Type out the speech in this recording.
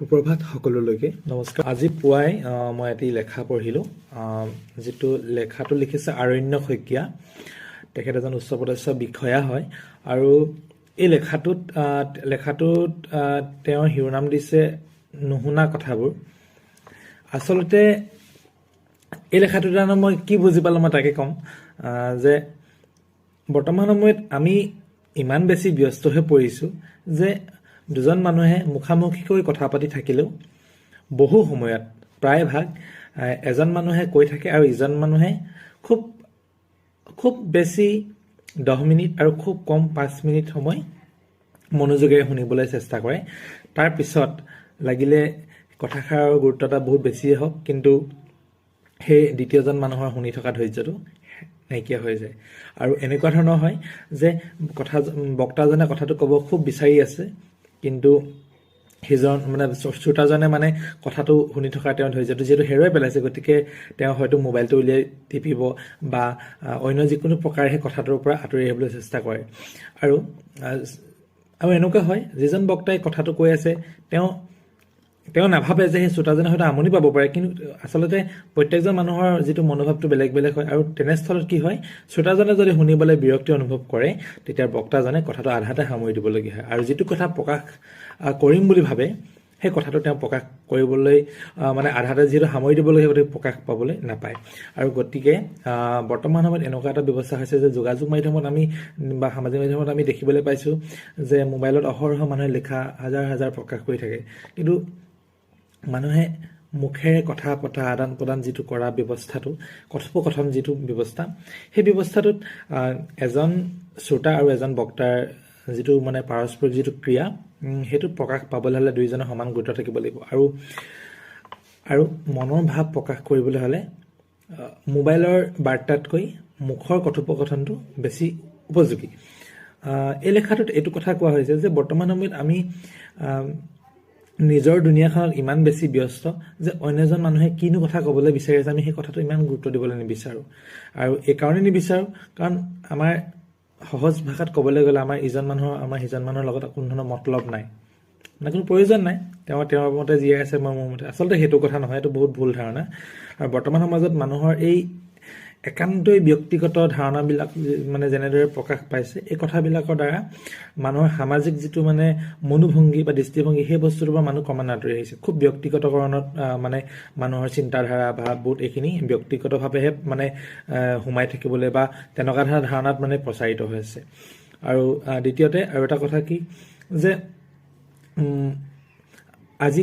সুপ্ৰভাত সকলোলৈকে নমস্কাৰ। আজি পুৱাই মই এটি লেখা পঢ়িলোঁ, যিটো লেখাটো লিখিছে আৰণ্য শইকীয়া। তেখেত এজন উচ্চপদস্থ বিষয়া হয় আৰু এই লেখাটোত তেওঁৰ শিৰোনাম দিছে নুশুনা কথাবোৰ। আচলতে এই লেখাটোৰ দ্বাৰা মই কি বুজি পালোঁ মই তাকে ক'ম যে বৰ্তমান সময়ত আমি ইমান বেছি ব্যস্ত হৈ পৰিছোঁ যে দুজন মানুহে মুখামুখিকৈ কথা পাতি থাকিলেও বহু সময়ত প্ৰায়ভাগ এজন মানুহে কৈ থাকে আৰু ইজন মানুহে খুব বেছি 10 মিনিট আৰু খুব কম 5 মিনিট সময় মনোযোগেৰে শুনিবলৈ চেষ্টা কৰে। তাৰ পিছত লাগিলে কথাষাৰৰ গুৰুত্বতা বহুত বেছিয়ে হওক, কিন্তু সেই দ্বিতীয়জন মানুহৰ শুনি থকা ধৈৰ্যটো নাইকিয়া হৈ যায়। আৰু এনেকুৱা ধৰণৰ হয় যে বক্তাজনে কথাটো ক'ব খুব বিচাৰি আছে, কিন্তু সিজন শ্ৰোতাজনে কথাটো শুনি থকা তেওঁৰ ধৈৰ্যটো যিহেতু হেৰুৱাই পেলাইছে, গতিকে তেওঁ হয়তো মোবাইলটো উলিয়াই টিপিব বা অন্য যিকোনো প্ৰকাৰে সেই কথাটোৰ পৰা আঁতৰি আহিবলৈ চেষ্টা কৰে। আৰু এনেকুৱা হয়, যিজন বক্তাই কথাটো কৈ আছে তেওঁ নাভাবে যে সেই শ্ৰোতাজনে হয়তো আমনি পাব পাৰে, কিন্তু আচলতে প্ৰত্যেকজন মানুহৰ যিটো মনোভাৱটো বেলেগ বেলেগ হয়। আৰু তেনেস্থলত কি হয়, শ্ৰোতাজনে যদি শুনিবলৈ বিৰক্তি অনুভৱ কৰে, তেতিয়া বক্তাজনে কথাটো আধাতে সামৰি দিবলগীয়া হয়। আৰু যিটো কথা প্ৰকাশ কৰিম বুলি ভাবে, সেই কথাটো তেওঁ প্ৰকাশ কৰিবলৈ আধাতে যিহেতু সামৰি দিবলগীয়া, গতিকে প্ৰকাশ পাবলৈ নাপায়। আৰু গতিকে বৰ্তমান সময়ত এনেকুৱা এটা ব্যৱস্থা হৈছে যে যোগাযোগ মাধ্যমত আমি বা সামাজিক মাধ্যমত আমি দেখিবলৈ পাইছোঁ যে মোবাইলত অহৰহ মানুহে লিখা হাজাৰ হাজাৰ প্ৰকাশ কৰি থাকে, কিন্তু মানুহে মুখেৰে কথা পতা আদান প্ৰদান যিটো কৰা ব্যৱস্থাটো, কথোপকথন যিটো ব্যৱস্থা, সেই ব্যৱস্থাটোত এজন শ্ৰোতা আৰু এজন বক্তাৰ যিটো পাৰস্পৰিক যিটো ক্ৰিয়া, সেইটো প্ৰকাশ পাবলৈ হ'লে দুয়োজনৰ সমান গুৰুত্ব থাকিব লাগিব। আৰু মনৰ ভাৱ প্ৰকাশ কৰিবলৈ হ'লে মোবাইলৰ বাৰ্তাতকৈ মুখৰ কথোপকথনটো বেছি উপযোগী। এই লেখাটোত এইটো কথা কোৱা হৈছে যে বৰ্তমান সময়ত আমি নিজৰ দুনিয়াখনত ইমান বেছি ব্যস্ত যে অন্য এজন মানুহে কিনো কথা ক'বলৈ বিচাৰি আছে, আমি সেই কথাটো ইমান গুৰুত্ব দিবলৈ নিবিচাৰোঁ। আৰু এই কাৰণে নিবিচাৰোঁ কাৰণ আমাৰ সহজ ভাষাত ক'বলৈ গ'লে আমাৰ সিজন মানুহৰ লগত কোনো ধৰণৰ মতলব নাই, কোনো প্ৰয়োজন নাই। তেওঁৰ মতে জীয়াই আছে, মই মোৰ মতে। আচলতে সেইটো কথা নহয়, এইটো বহুত ভুল ধাৰণা। আৰু বৰ্তমান সমাজত মানুহৰ এই একান্তই ব্যক্তিগত ধাৰণাবিলাক যেনেদৰে প্ৰকাশ পাইছে, এই কথাবিলাকৰ দ্বাৰা মানুহৰ সামাজিক যিটো মনোভংগী বা দৃষ্টিভংগী, সেই বস্তুটোৰ পৰা মানুহ ক্ৰমান্বয়ে আঁতৰি আহিছে। খুব ব্যক্তিগতকৰণত মানুহৰ চিন্তাধাৰা বা বোধ এইখিনি ব্যক্তিগতভাৱেহে সোমাই থাকিবলৈ বা তেনেকুৱা ধৰণৰ ধাৰণাত প্ৰচাৰিত হৈ আছে। আৰু দ্বিতীয়তে আৰু এটা কথা কি যে